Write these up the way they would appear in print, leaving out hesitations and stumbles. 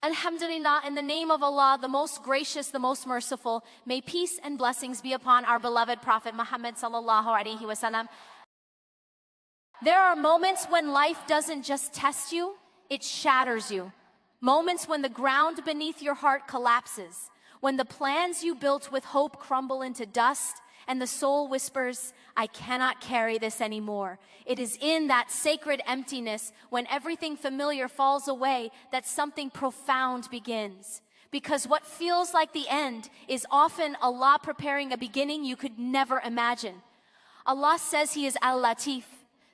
Alhamdulillah, in the name of Allah, the most gracious, the most merciful, may peace and blessings be upon our beloved Prophet Muhammad sallallahu alaihi wasallam. There are moments when life doesn't just test you, it shatters you. Moments when the ground beneath your heart collapses, when the plans you built with hope crumble into dust, and the soul whispers, I cannot carry this anymore. It is in that sacred emptiness, when everything familiar falls away, that something profound begins. Because what feels like the end is often Allah preparing a beginning you could never imagine. Allah says He is Al-Latif,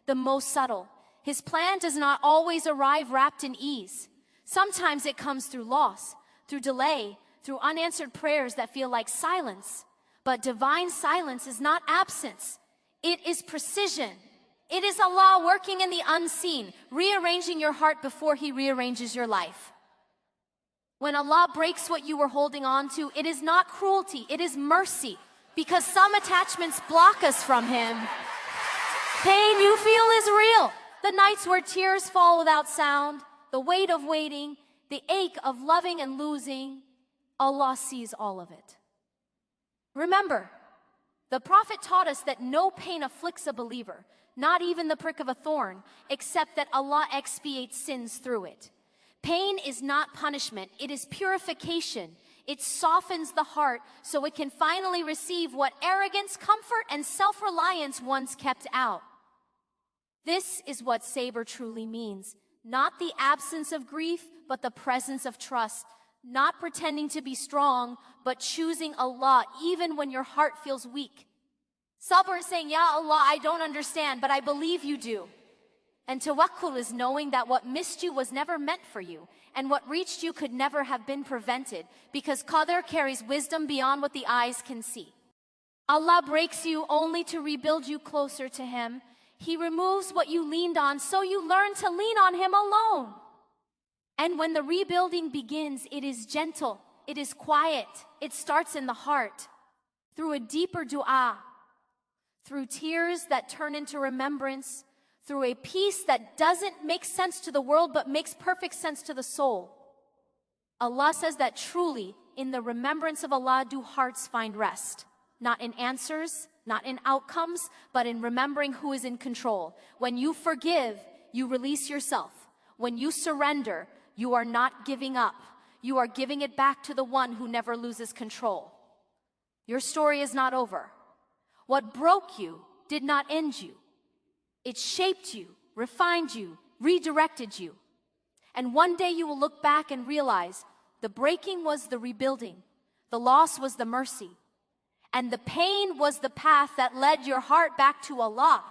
the most subtle. His plan does not always arrive wrapped in ease. Sometimes it comes through loss, through delay, through unanswered prayers that feel like silence. But divine silence is not absence. It is precision. It is Allah working in the unseen, rearranging your heart before He rearranges your life. When Allah breaks what you were holding on to, it is not cruelty, it is mercy. Because some attachments block us from Him. Pain you feel is real. The nights where tears fall without sound, the weight of waiting, the ache of loving and losing, Allah sees all of it. Remember, the Prophet taught us that no pain afflicts a believer, not even the prick of a thorn, except that Allah expiates sins through it. Pain is not punishment, it is purification. It softens the heart so it can finally receive what arrogance, comfort, and self-reliance once kept out. This is what Sabr truly means. Not the absence of grief, but the presence of trust. Not pretending to be strong, but choosing Allah even when your heart feels weak. Sabr is saying, Ya Allah, I don't understand, but I believe you do. And Tawakkul is knowing that what missed you was never meant for you, and what reached you could never have been prevented, because Qadr carries wisdom beyond what the eyes can see. Allah breaks you only to rebuild you closer to Him. He removes what you leaned on so you learn to lean on Him alone. And when the rebuilding begins, it is gentle, it is quiet, it starts in the heart, through a deeper dua, through tears that turn into remembrance, through a peace that doesn't make sense to the world but makes perfect sense to the soul. Allah says that truly, in the remembrance of Allah do hearts find rest, not in answers, not in outcomes, but in remembering who is in control. When you forgive, you release yourself. When you surrender, you are not giving up. You are giving it back to the one who never loses control. Your story is not over. What broke you did not end you. It shaped you, refined you, redirected you. And one day you will look back and realize the breaking was the rebuilding. The loss was the mercy. And the pain was the path that led your heart back to Allah.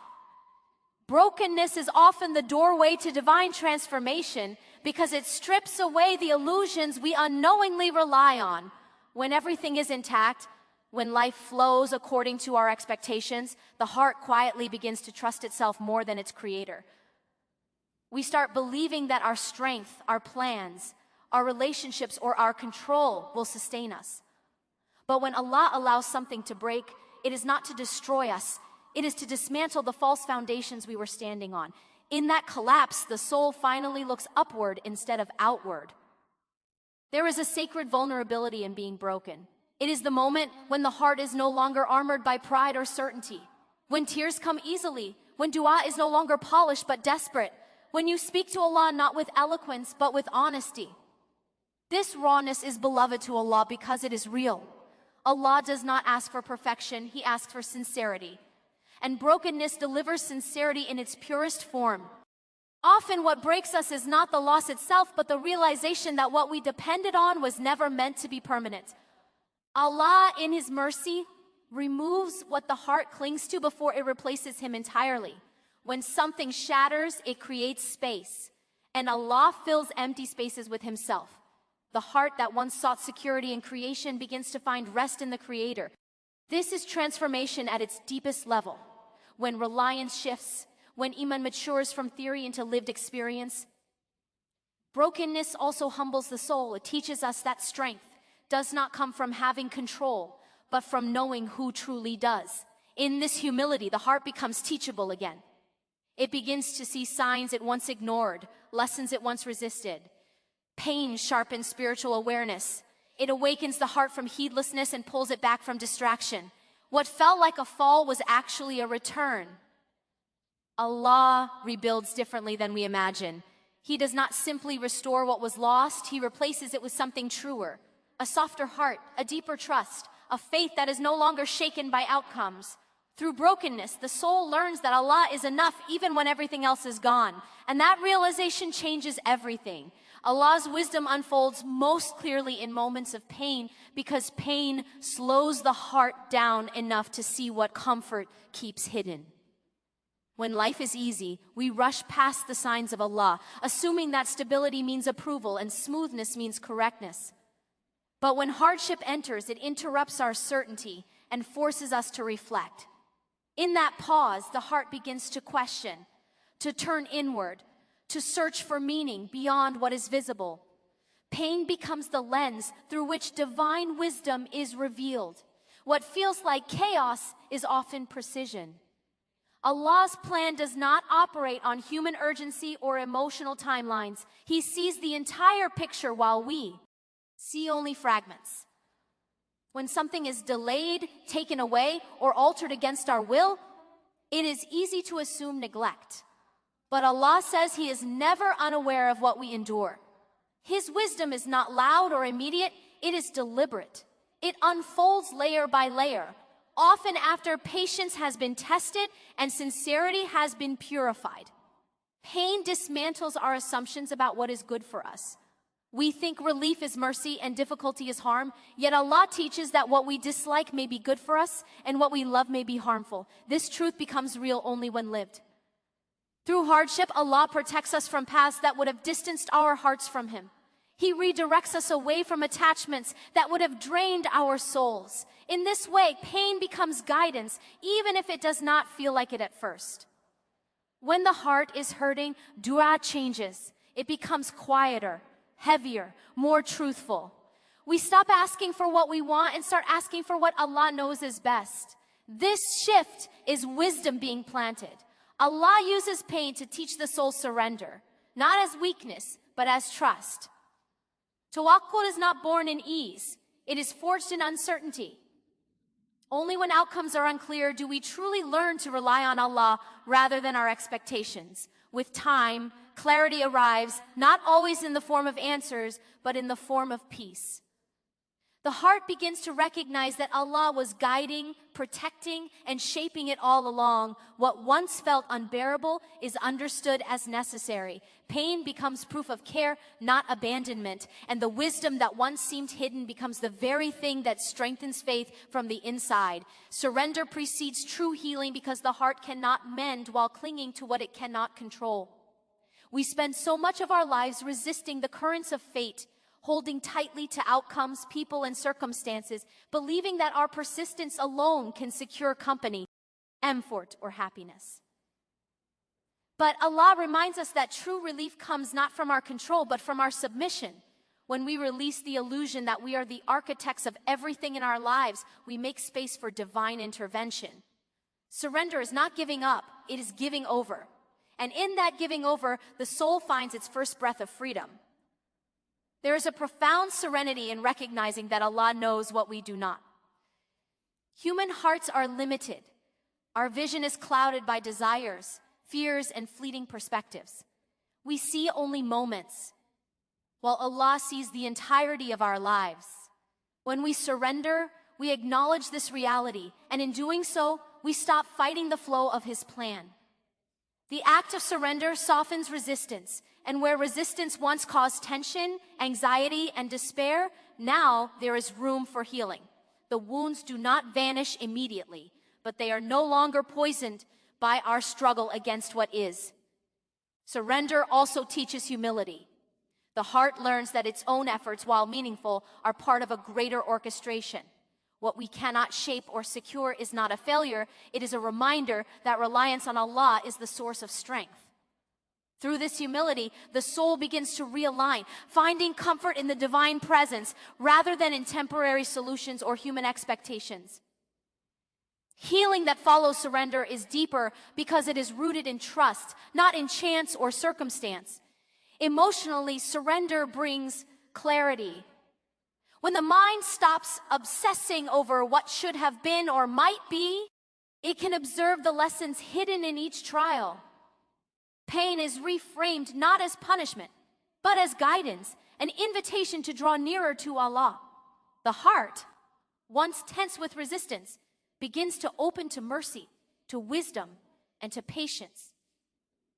Brokenness is often the doorway to divine transformation, because it strips away the illusions we unknowingly rely on. When everything is intact, when life flows according to our expectations, the heart quietly begins to trust itself more than its creator. We start believing that our strength, our plans, our relationships, or our control will sustain us. But when Allah allows something to break, it is not to destroy us. It is to dismantle the false foundations we were standing on. In that collapse, the soul finally looks upward instead of outward. There is a sacred vulnerability in being broken. It is the moment when the heart is no longer armored by pride or certainty. When tears come easily. When dua is no longer polished but desperate. When you speak to Allah not with eloquence but with honesty. This rawness is beloved to Allah because it is real. Allah does not ask for perfection, He asks for sincerity. And brokenness delivers sincerity in its purest form. Often what breaks us is not the loss itself, but the realization that what we depended on was never meant to be permanent. Allah, in His mercy, removes what the heart clings to before it replaces Him entirely. When something shatters, it creates space. And Allah fills empty spaces with Himself. The heart that once sought security in creation begins to find rest in the Creator. This is transformation at its deepest level. When reliance shifts, when iman matures from theory into lived experience. Brokenness also humbles the soul. It teaches us that strength does not come from having control, but from knowing who truly does. In this humility, the heart becomes teachable again. It begins to see signs it once ignored, lessons it once resisted. Pain sharpens spiritual awareness. It awakens the heart from heedlessness and pulls it back from distraction. What felt like a fall was actually a return. Allah rebuilds differently than we imagine. He does not simply restore what was lost, He replaces it with something truer, a softer heart, a deeper trust, a faith that is no longer shaken by outcomes. Through brokenness, the soul learns that Allah is enough even when everything else is gone. And that realization changes everything. Allah's wisdom unfolds most clearly in moments of pain because pain slows the heart down enough to see what comfort keeps hidden. When life is easy, we rush past the signs of Allah, assuming that stability means approval and smoothness means correctness. But when hardship enters, it interrupts our certainty and forces us to reflect. In that pause, the heart begins to question, to turn inward, to search for meaning beyond what is visible. Pain becomes the lens through which divine wisdom is revealed. What feels like chaos is often precision. Allah's plan does not operate on human urgency or emotional timelines. He sees the entire picture while we see only fragments. When something is delayed, taken away, or altered against our will, it is easy to assume neglect. But Allah says He is never unaware of what we endure. His wisdom is not loud or immediate, it is deliberate. It unfolds layer by layer, often after patience has been tested and sincerity has been purified. Pain dismantles our assumptions about what is good for us. We think relief is mercy and difficulty is harm, yet Allah teaches that what we dislike may be good for us and what we love may be harmful. This truth becomes real only when lived. Through hardship, Allah protects us from paths that would have distanced our hearts from Him. He redirects us away from attachments that would have drained our souls. In this way, pain becomes guidance, even if it does not feel like it at first. When the heart is hurting, dua changes. It becomes quieter, heavier, more truthful. We stop asking for what we want and start asking for what Allah knows is best. This shift is wisdom being planted. Allah uses pain to teach the soul surrender, not as weakness, but as trust. Tawakkul is not born in ease. It is forged in uncertainty. Only when outcomes are unclear do we truly learn to rely on Allah rather than our expectations. With time, clarity arrives, not always in the form of answers, but in the form of peace. The heart begins to recognize that Allah was guiding, protecting, and shaping it all along. What once felt unbearable is understood as necessary. Pain becomes proof of care, not abandonment. And the wisdom that once seemed hidden becomes the very thing that strengthens faith from the inside. Surrender precedes true healing because the heart cannot mend while clinging to what it cannot control. We spend so much of our lives resisting the currents of fate, holding tightly to outcomes, people, and circumstances, believing that our persistence alone can secure company, comfort, or happiness. But Allah reminds us that true relief comes not from our control, but from our submission. When we release the illusion that we are the architects of everything in our lives, we make space for divine intervention. Surrender is not giving up, it is giving over. And in that giving over, the soul finds its first breath of freedom. There is a profound serenity in recognizing that Allah knows what we do not. Human hearts are limited. Our vision is clouded by desires, fears, and fleeting perspectives. We see only moments, while Allah sees the entirety of our lives. When we surrender, we acknowledge this reality, and in doing so, we stop fighting the flow of His plan. The act of surrender softens resistance, and where resistance once caused tension, anxiety, and despair, now there is room for healing. The wounds do not vanish immediately, but they are no longer poisoned by our struggle against what is. Surrender also teaches humility. The heart learns that its own efforts, while meaningful, are part of a greater orchestration. What we cannot shape or secure is not a failure. It is a reminder that reliance on Allah is the source of strength. Through this humility, the soul begins to realign, finding comfort in the divine presence rather than in temporary solutions or human expectations. Healing that follows surrender is deeper because it is rooted in trust, not in chance or circumstance. Emotionally, surrender brings clarity. When the mind stops obsessing over what should have been or might be, it can observe the lessons hidden in each trial. Pain is reframed not as punishment, but as guidance, an invitation to draw nearer to Allah. The heart, once tense with resistance, begins to open to mercy, to wisdom, and to patience.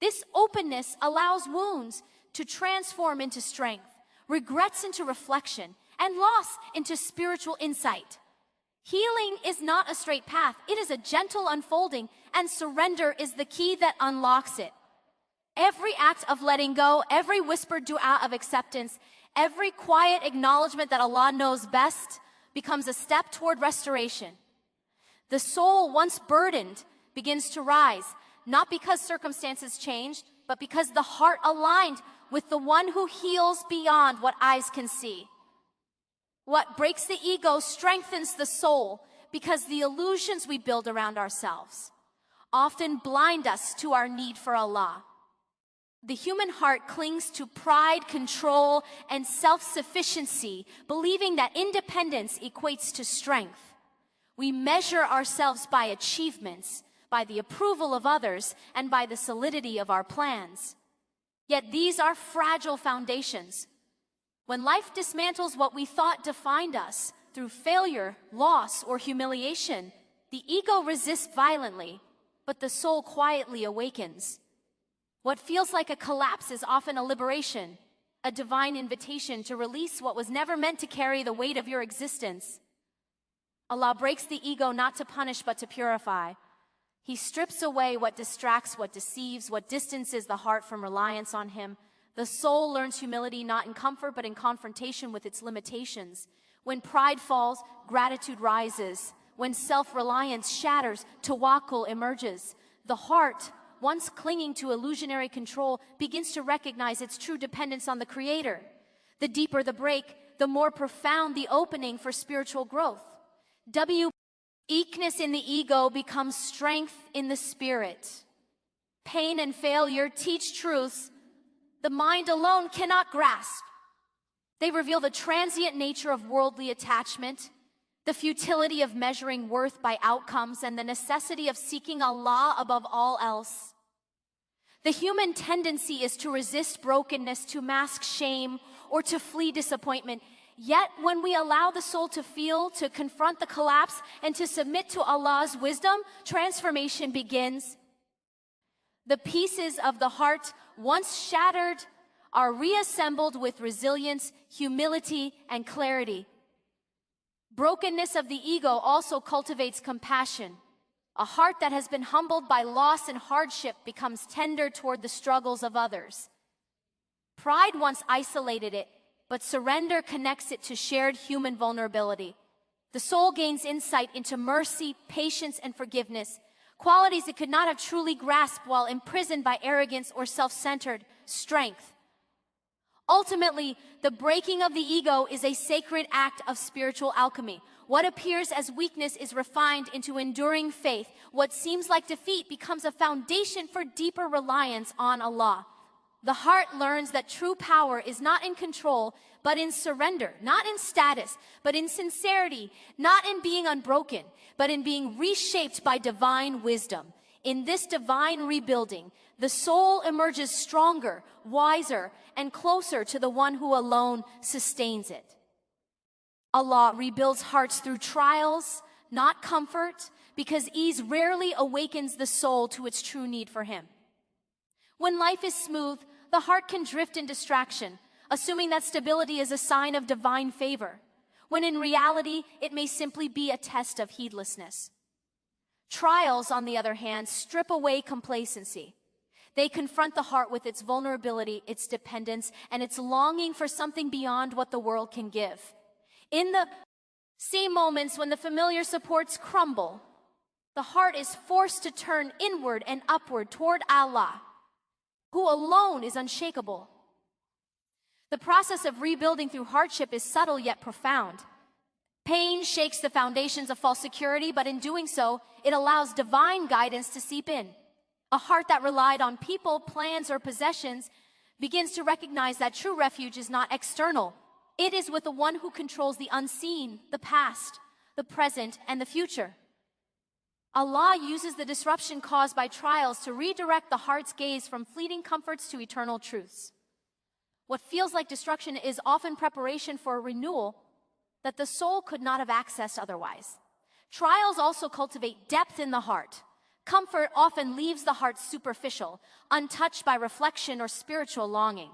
This openness allows wounds to transform into strength, regrets into reflection, and loss into spiritual insight. Healing is not a straight path. It is a gentle unfolding, and surrender is the key that unlocks it. Every act of letting go, every whispered dua of acceptance, every quiet acknowledgement that Allah knows best becomes a step toward restoration. The soul, once burdened, begins to rise, not because circumstances changed, but because the heart aligned with the one who heals beyond what eyes can see. What breaks the ego strengthens the soul, because the illusions we build around ourselves often blind us to our need for Allah. The human heart clings to pride, control, and self-sufficiency, believing that independence equates to strength. We measure ourselves by achievements, by the approval of others, and by the solidity of our plans. Yet these are fragile foundations. When life dismantles what we thought defined us through failure, loss, or humiliation, the ego resists violently, but the soul quietly awakens. What feels like a collapse is often a liberation, a divine invitation to release what was never meant to carry the weight of your existence. Allah breaks the ego not to punish but to purify. He strips away what distracts, what deceives, what distances the heart from reliance on Him. The soul learns humility not in comfort but in confrontation with its limitations. When pride falls, gratitude rises. When self-reliance shatters, tawakkul emerges. The heart, once clinging to illusionary control, begins to recognize its true dependence on the Creator. The deeper the break, the more profound the opening for spiritual growth. Weakness in the ego becomes strength in the spirit. Pain and failure teach truths the mind alone cannot grasp. They reveal the transient nature of worldly attachment, the futility of measuring worth by outcomes, and the necessity of seeking Allah above all else. The human tendency is to resist brokenness, to mask shame, or to flee disappointment. Yet when we allow the soul to feel, to confront the collapse, and to submit to Allah's wisdom, transformation begins. The pieces of the heart, once shattered, are reassembled with resilience, humility, and clarity. Brokenness of the ego also cultivates compassion. A heart that has been humbled by loss and hardship becomes tender toward the struggles of others. Pride once isolated it, but surrender connects it to shared human vulnerability. The soul gains insight into mercy, patience, and forgiveness, qualities it could not have truly grasped while imprisoned by arrogance or self-centered strength. Ultimately, the breaking of the ego is a sacred act of spiritual alchemy. What appears as weakness is refined into enduring faith. What seems like defeat becomes a foundation for deeper reliance on Allah. The heart learns that true power is not in control, but in surrender, not in status, but in sincerity, not in being unbroken, but in being reshaped by divine wisdom. In this divine rebuilding, the soul emerges stronger, wiser, and closer to the one who alone sustains it. Allah rebuilds hearts through trials, not comfort, because ease rarely awakens the soul to its true need for Him. When life is smooth, the heart can drift in distraction, assuming that stability is a sign of divine favor, when in reality, it may simply be a test of heedlessness. Trials, on the other hand, strip away complacency. They confront the heart with its vulnerability, its dependence, and its longing for something beyond what the world can give. In the same moments when the familiar supports crumble, the heart is forced to turn inward and upward toward Allah, who alone is unshakable. The process of rebuilding through hardship is subtle yet profound. Pain shakes the foundations of false security, but in doing so, it allows divine guidance to seep in. A heart that relied on people, plans, or possessions begins to recognize that true refuge is not external. It is with the one who controls the unseen, the past, the present, and the future. Allah uses the disruption caused by trials to redirect the heart's gaze from fleeting comforts to eternal truths. What feels like destruction is often preparation for a renewal that the soul could not have accessed otherwise. Trials also cultivate depth in the heart. Comfort often leaves the heart superficial, untouched by reflection or spiritual longing.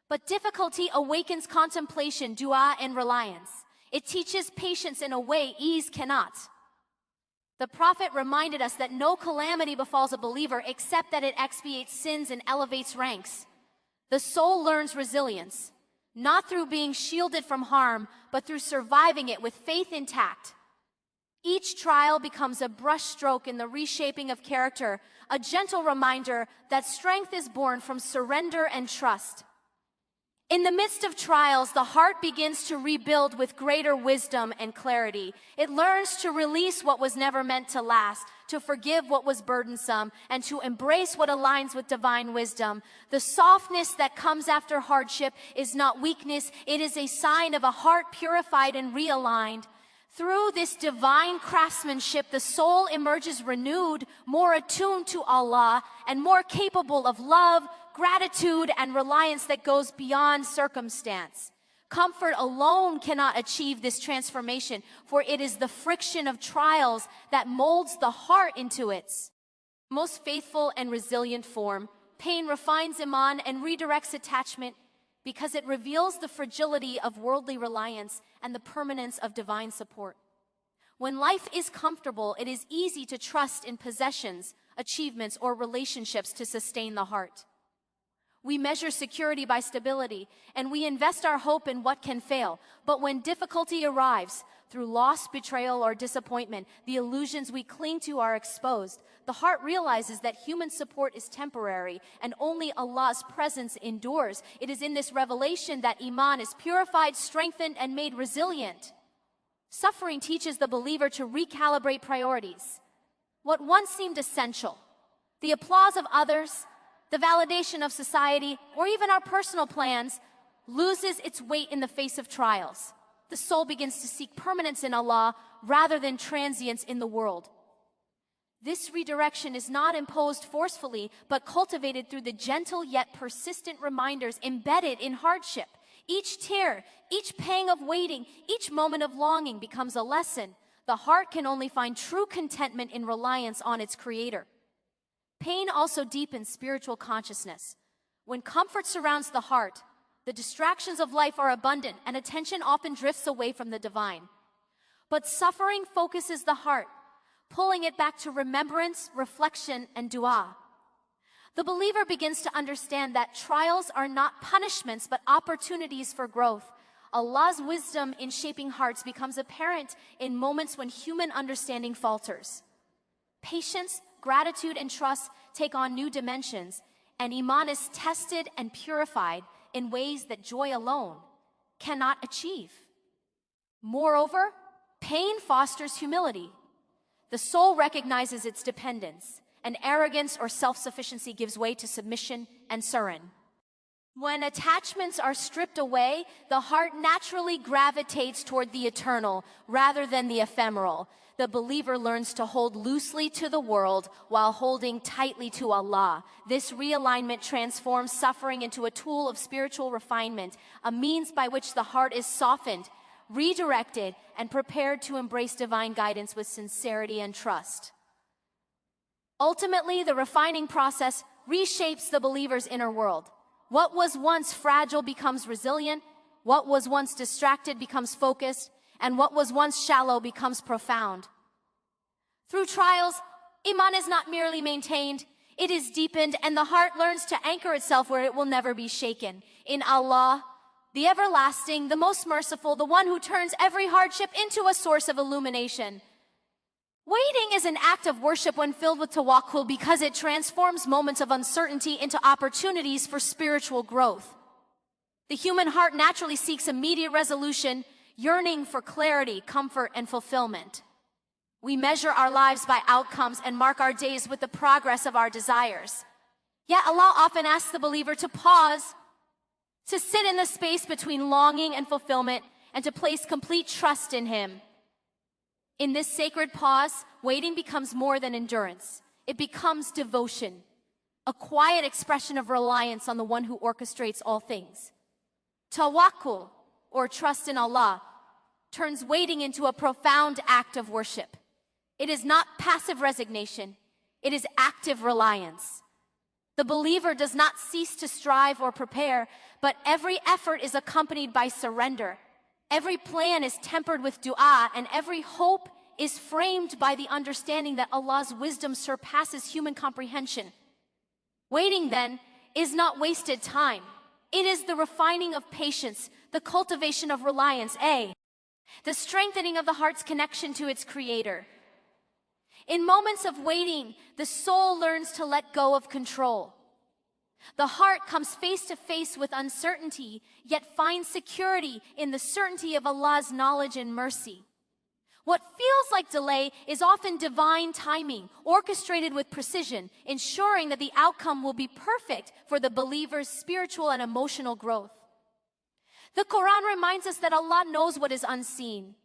But difficulty awakens contemplation, dua, and reliance. It teaches patience in a way ease cannot. The Prophet reminded us that no calamity befalls a believer except that it expiates sins and elevates ranks. The soul learns resilience, not through being shielded from harm, but through surviving it with faith intact. Each trial becomes a brushstroke in the reshaping of character, a gentle reminder that strength is born from surrender and trust. In the midst of trials, the heart begins to rebuild with greater wisdom and clarity. It learns to release what was never meant to last, to forgive what was burdensome, and to embrace what aligns with divine wisdom. The softness that comes after hardship is not weakness, it is a sign of a heart purified and realigned. Through this divine craftsmanship, the soul emerges renewed, more attuned to Allah, and more capable of love, gratitude, and reliance that goes beyond circumstance. Comfort alone cannot achieve this transformation, for it is the friction of trials that molds the heart into its most faithful and resilient form. Pain refines iman and redirects attachment because it reveals the fragility of worldly reliance and the permanence of divine support. When life is comfortable, it is easy to trust in possessions, achievements, or relationships to sustain the heart. We measure security by stability, and we invest our hope in what can fail. But when difficulty arrives, through loss, betrayal, or disappointment, the illusions we cling to are exposed. The heart realizes that human support is temporary, and only Allah's presence endures. It is in this revelation that iman is purified, strengthened, and made resilient. Suffering teaches the believer to recalibrate priorities. What once seemed essential, the applause of others, the validation of society, or even our personal plans, loses its weight in the face of trials. The soul begins to seek permanence in Allah rather than transience in the world. This redirection is not imposed forcefully, but cultivated through the gentle yet persistent reminders embedded in hardship. Each tear, each pang of waiting, each moment of longing becomes a lesson. The heart can only find true contentment in reliance on its Creator. Pain also deepens spiritual consciousness. When comfort surrounds the heart, the distractions of life are abundant and attention often drifts away from the divine. But suffering focuses the heart, pulling it back to remembrance, reflection, and dua. The believer begins to understand that trials are not punishments but opportunities for growth. Allah's wisdom in shaping hearts becomes apparent in moments when human understanding falters. Patience, gratitude, and trust take on new dimensions, and iman is tested and purified in ways that joy alone cannot achieve. Moreover, pain fosters humility. The soul recognizes its dependence, and arrogance or self-sufficiency gives way to submission and surrender. When attachments are stripped away, the heart naturally gravitates toward the eternal rather than the ephemeral. The believer learns to hold loosely to the world while holding tightly to Allah. This realignment transforms suffering into a tool of spiritual refinement, a means by which the heart is softened, redirected, and prepared to embrace divine guidance with sincerity and trust. Ultimately, the refining process reshapes the believer's inner world. What was once fragile becomes resilient, what was once distracted becomes focused, and what was once shallow becomes profound. Through trials, iman is not merely maintained, it is deepened, and the heart learns to anchor itself where it will never be shaken. In Allah, the everlasting, the most merciful, the one who turns every hardship into a source of illumination. Waiting is an act of worship when filled with tawakkul because it transforms moments of uncertainty into opportunities for spiritual growth. The human heart naturally seeks immediate resolution, yearning for clarity, comfort, and fulfillment. We measure our lives by outcomes and mark our days with the progress of our desires. Yet Allah often asks the believer to pause, to sit in the space between longing and fulfillment, and to place complete trust in Him. In this sacred pause, waiting becomes more than endurance. It becomes devotion, a quiet expression of reliance on the one who orchestrates all things. Tawakkul, or trust in Allah, turns waiting into a profound act of worship. It is not passive resignation, it is active reliance. The believer does not cease to strive or prepare, but every effort is accompanied by surrender. Every plan is tempered with dua, and every hope is framed by the understanding that Allah's wisdom surpasses human comprehension. Waiting, then, is not wasted time. It is the refining of patience, the cultivation of reliance, the strengthening of the heart's connection to its Creator. In moments of waiting, the soul learns to let go of control. The heart comes face to face with uncertainty, yet finds security in the certainty of Allah's knowledge and mercy. What feels like delay is often divine timing, orchestrated with precision, ensuring that the outcome will be perfect for the believer's spiritual and emotional growth. The Quran reminds us that Allah knows what is unseen,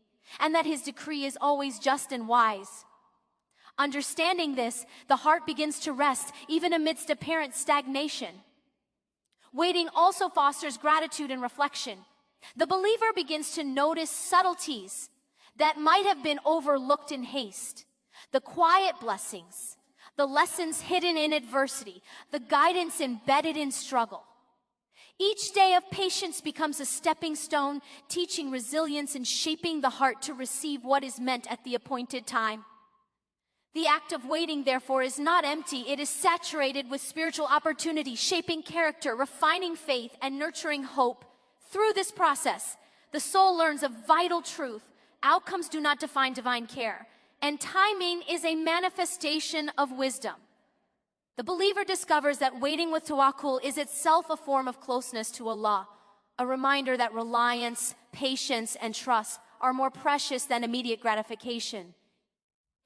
and that His decree is always just and wise. Understanding this, the heart begins to rest, even amidst apparent stagnation. Waiting also fosters gratitude and reflection. The believer begins to notice subtleties that might have been overlooked in haste. The quiet blessings, the lessons hidden in adversity, the guidance embedded in struggle. Each day of patience becomes a stepping stone, teaching resilience and shaping the heart to receive what is meant at the appointed time. The act of waiting, therefore, is not empty. It is saturated with spiritual opportunity, shaping character, refining faith, and nurturing hope. Through this process, the soul learns a vital truth. Outcomes do not define divine care, and timing is a manifestation of wisdom. The believer discovers that waiting with tawakkul is itself a form of closeness to Allah, a reminder that reliance, patience, and trust are more precious than immediate gratification.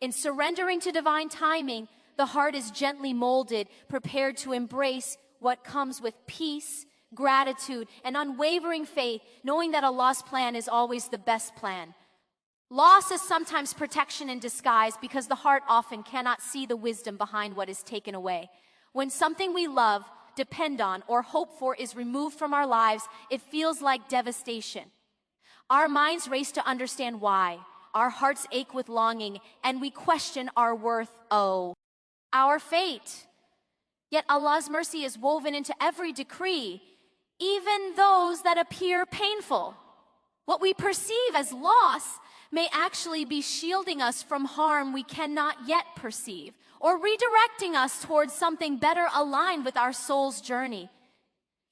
In surrendering to divine timing, the heart is gently molded, prepared to embrace what comes with peace, gratitude, and unwavering faith, knowing that Allah's plan is always the best plan. Loss is sometimes protection in disguise because the heart often cannot see the wisdom behind what is taken away. When something we love, depend on, or hope for is removed from our lives, it feels like devastation. Our minds race to understand why. Our hearts ache with longing, and we question our worth, our fate. Yet Allah's mercy is woven into every decree, even those that appear painful. What we perceive as loss may actually be shielding us from harm we cannot yet perceive, or redirecting us towards something better aligned with our soul's journey.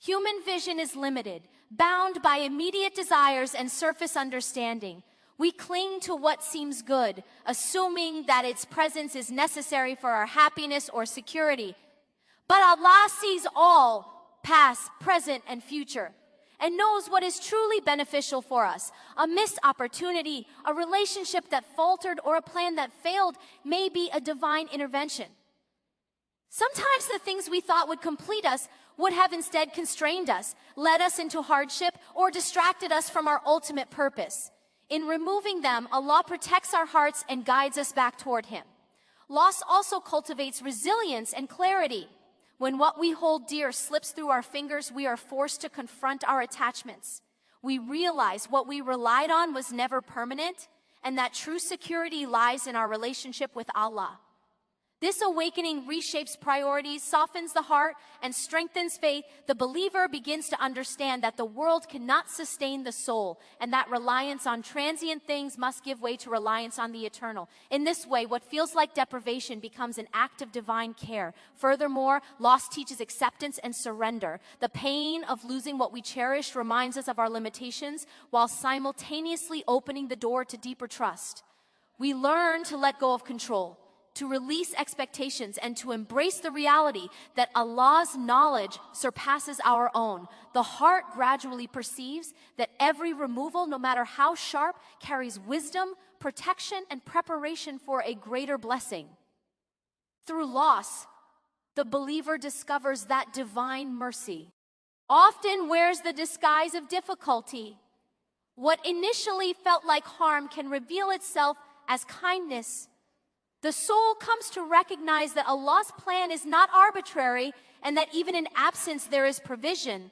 Human vision is limited, bound by immediate desires and surface understanding. We cling to what seems good, assuming that its presence is necessary for our happiness or security. But Allah sees all, past, present, and future, and knows what is truly beneficial for us. A missed opportunity, a relationship that faltered, or a plan that failed may be a divine intervention. Sometimes the things we thought would complete us would have instead constrained us, led us into hardship, or distracted us from our ultimate purpose. In removing them, Allah protects our hearts and guides us back toward Him. Loss also cultivates resilience and clarity. When what we hold dear slips through our fingers, we are forced to confront our attachments. We realize what we relied on was never permanent, and that true security lies in our relationship with Allah. This awakening reshapes priorities, softens the heart, and strengthens faith. The believer begins to understand that the world cannot sustain the soul, and that reliance on transient things must give way to reliance on the eternal. In this way, what feels like deprivation becomes an act of divine care. Furthermore, loss teaches acceptance and surrender. The pain of losing what we cherished reminds us of our limitations, while simultaneously opening the door to deeper trust. We learn to let go of control, to release expectations, and to embrace the reality that Allah's knowledge surpasses our own. The heart gradually perceives that every removal, no matter how sharp, carries wisdom, protection, and preparation for a greater blessing. Through loss, the believer discovers that divine mercy often wears the disguise of difficulty. What initially felt like harm can reveal itself as kindness. The soul comes to recognize that Allah's plan is not arbitrary and that even in absence there is provision.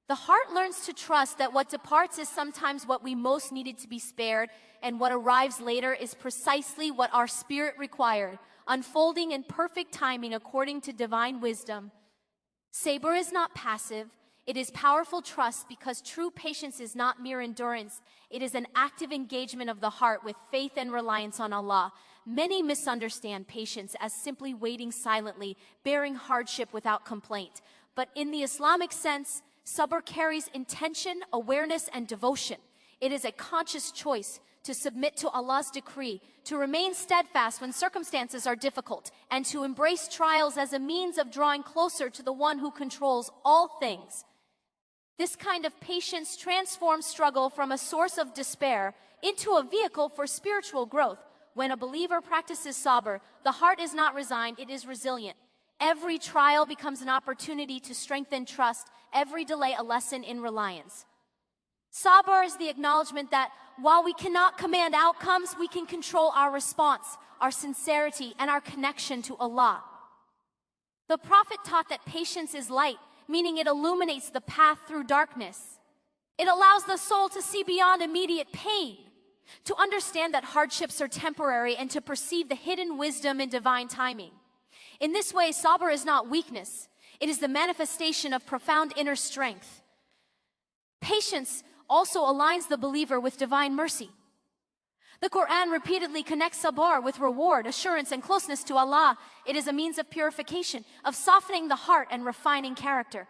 The heart learns to trust that what departs is sometimes what we most needed to be spared, and what arrives later is precisely what our spirit required, unfolding in perfect timing according to divine wisdom. Sabr is not passive. It is powerful trust, because true patience is not mere endurance. It is an active engagement of the heart with faith and reliance on Allah. Many misunderstand patience as simply waiting silently, bearing hardship without complaint. But in the Islamic sense, Sabr carries intention, awareness, and devotion. It is a conscious choice to submit to Allah's decree, to remain steadfast when circumstances are difficult, and to embrace trials as a means of drawing closer to the one who controls all things. This kind of patience transforms struggle from a source of despair into a vehicle for spiritual growth. When a believer practices Sabr, the heart is not resigned, it is resilient. Every trial becomes an opportunity to strengthen trust, every delay a lesson in reliance. Sabr is the acknowledgement that while we cannot command outcomes, we can control our response, our sincerity, and our connection to Allah. The Prophet taught that patience is light, meaning it illuminates the path through darkness. It allows the soul to see beyond immediate pain, to understand that hardships are temporary, and to perceive the hidden wisdom in divine timing. In this way, Sabr is not weakness. It is the manifestation of profound inner strength. Patience also aligns the believer with divine mercy. The Quran repeatedly connects Sabr with reward, assurance, and closeness to Allah. It is a means of purification, of softening the heart and refining character.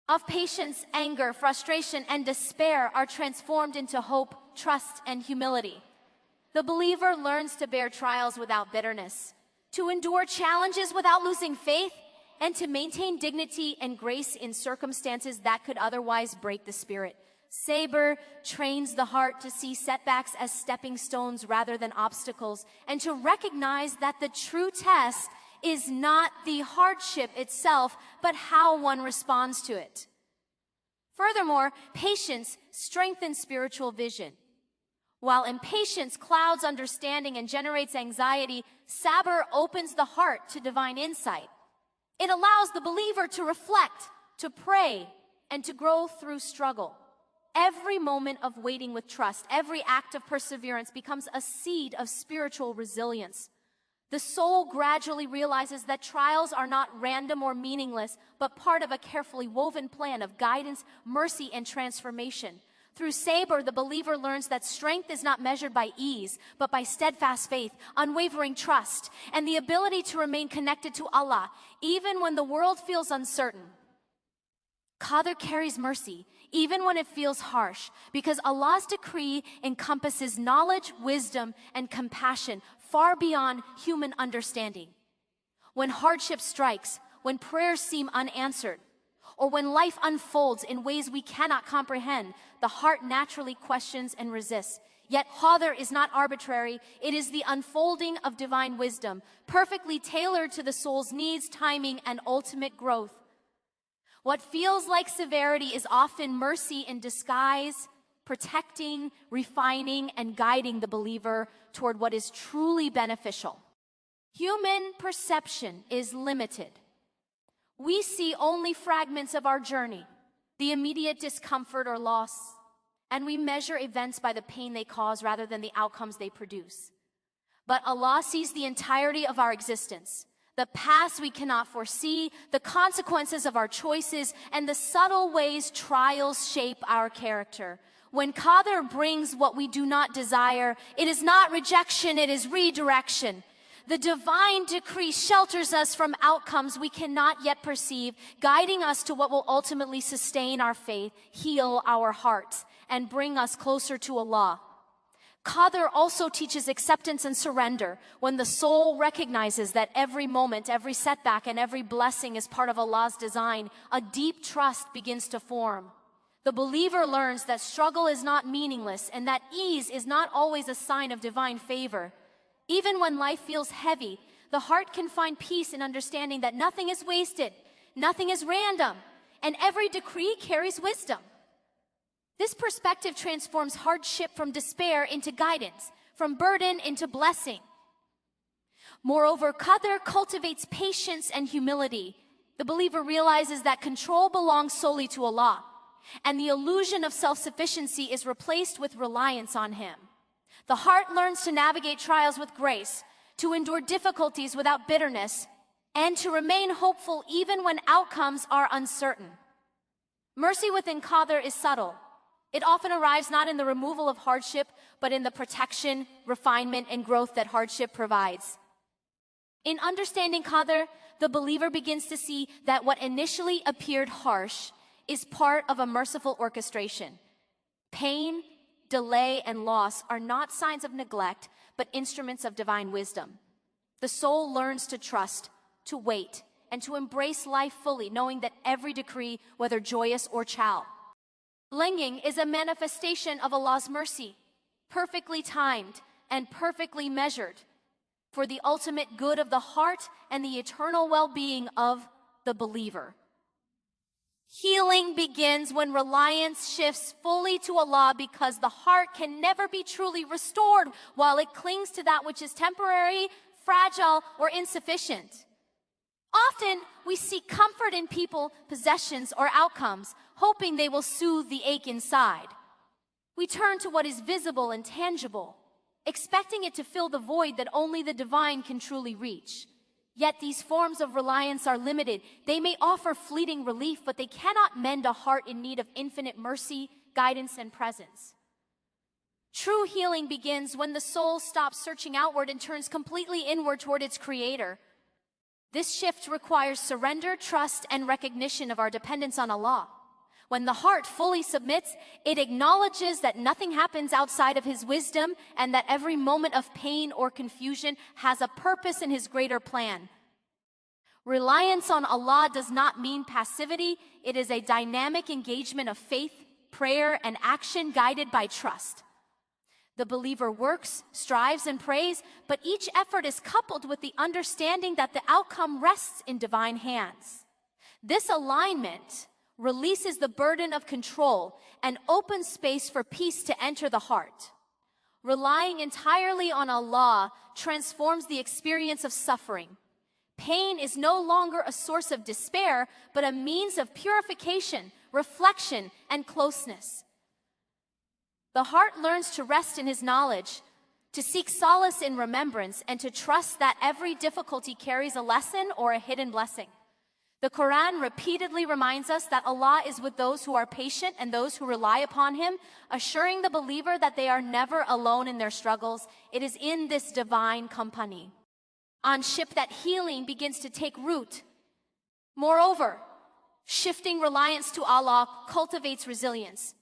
Of patience, anger, frustration, and despair are transformed into hope, trust, and humility. The believer learns to bear trials without bitterness, to endure challenges without losing faith, and to maintain dignity and grace in circumstances that could otherwise break the spirit. Sabr trains the heart to see setbacks as stepping stones rather than obstacles, and to recognize that the true test is not the hardship itself, but how one responds to it. Furthermore, patience strengthens spiritual vision. While impatience clouds understanding and generates anxiety, Sabr opens the heart to divine insight. It allows the believer to reflect, to pray, and to grow through struggle. Every moment of waiting with trust, every act of perseverance becomes a seed of spiritual resilience. The soul gradually realizes that trials are not random or meaningless, but part of a carefully woven plan of guidance, mercy, and transformation. Through Sabr, the believer learns that strength is not measured by ease, but by steadfast faith, unwavering trust, and the ability to remain connected to Allah, even when the world feels uncertain. Qadr carries mercy, even when it feels harsh, because Allah's decree encompasses knowledge, wisdom, and compassion far beyond human understanding. When hardship strikes, when prayers seem unanswered, or when life unfolds in ways we cannot comprehend, the heart naturally questions and resists. Yet Qadr is not arbitrary. It is the unfolding of divine wisdom, perfectly tailored to the soul's needs, timing, and ultimate growth. What feels like severity is often mercy in disguise, protecting, refining, and guiding the believer toward what is truly beneficial. Human perception is limited. We see only fragments of our journey, the immediate discomfort or loss, and we measure events by the pain they cause rather than the outcomes they produce. But Allah sees the entirety of our existence, the past we cannot foresee, the consequences of our choices, and the subtle ways trials shape our character. When Qadr brings what we do not desire, it is not rejection, it is redirection. The divine decree shelters us from outcomes we cannot yet perceive, guiding us to what will ultimately sustain our faith, heal our hearts, and bring us closer to Allah. Qadr also teaches acceptance and surrender. When the soul recognizes that every moment, every setback, and every blessing is part of Allah's design, a deep trust begins to form. The believer learns that struggle is not meaningless and that ease is not always a sign of divine favor. Even when life feels heavy, the heart can find peace in understanding that nothing is wasted, nothing is random, and every decree carries wisdom. This perspective transforms hardship from despair into guidance, from burden into blessing. Moreover, Qadr cultivates patience and humility. The believer realizes that control belongs solely to Allah, and the illusion of self-sufficiency is replaced with reliance on Him. The heart learns to navigate trials with grace, to endure difficulties without bitterness, and to remain hopeful even when outcomes are uncertain. Mercy within Qadr is subtle. It often arrives not in the removal of hardship, but in the protection, refinement, and growth that hardship provides. In understanding Qadr, the believer begins to see that what initially appeared harsh is part of a merciful orchestration. Pain, delay, and loss are not signs of neglect, but instruments of divine wisdom. The soul learns to trust, to wait, and to embrace life fully, knowing that every decree, whether joyous or challenging, is a manifestation of Allah's mercy, perfectly timed and perfectly measured, for the ultimate good of the heart and the eternal well-being of the believer. Healing begins when reliance shifts fully to Allah, because the heart can never be truly restored while it clings to that which is temporary, fragile, or insufficient. Often, we seek comfort in people, possessions, or outcomes, hoping they will soothe the ache inside. We turn to what is visible and tangible, expecting it to fill the void that only the divine can truly reach. Yet these forms of reliance are limited. They may offer fleeting relief, but they cannot mend a heart in need of infinite mercy, guidance, and presence. True healing begins when the soul stops searching outward and turns completely inward toward its Creator. This shift requires surrender, trust, and recognition of our dependence on Allah. When the heart fully submits, it acknowledges that nothing happens outside of His wisdom, and that every moment of pain or confusion has a purpose in His greater plan. Reliance on Allah does not mean passivity. It is a dynamic engagement of faith, prayer, and action guided by trust. The believer works, strives, and prays, but each effort is coupled with the understanding that the outcome rests in divine hands. This alignment releases the burden of control and opens space for peace to enter the heart. Relying entirely on Allah transforms the experience of suffering. Pain is no longer a source of despair, but a means of purification, reflection, and closeness. The heart learns to rest in His knowledge, to seek solace in remembrance, and to trust that every difficulty carries a lesson or a hidden blessing. The Quran repeatedly reminds us that Allah is with those who are patient and those who rely upon Him, assuring the believer that they are never alone in their struggles. It is in this divine company on ship that healing begins to take root. Moreover, shifting reliance to Allah cultivates resilience.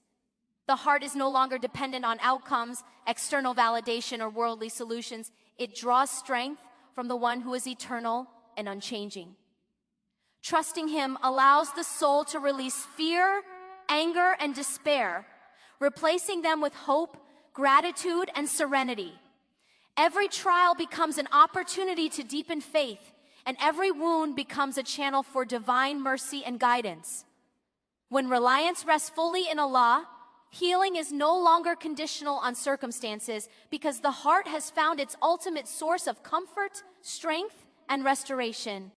The heart is no longer dependent on outcomes, external validation, or worldly solutions. It draws strength from the One who is eternal and unchanging. Trusting Him allows the soul to release fear, anger, and despair, replacing them with hope, gratitude, and serenity. Every trial becomes an opportunity to deepen faith, and every wound becomes a channel for divine mercy and guidance. When reliance rests fully in Allah, healing is no longer conditional on circumstances, because the heart has found its ultimate source of comfort, strength, and restoration.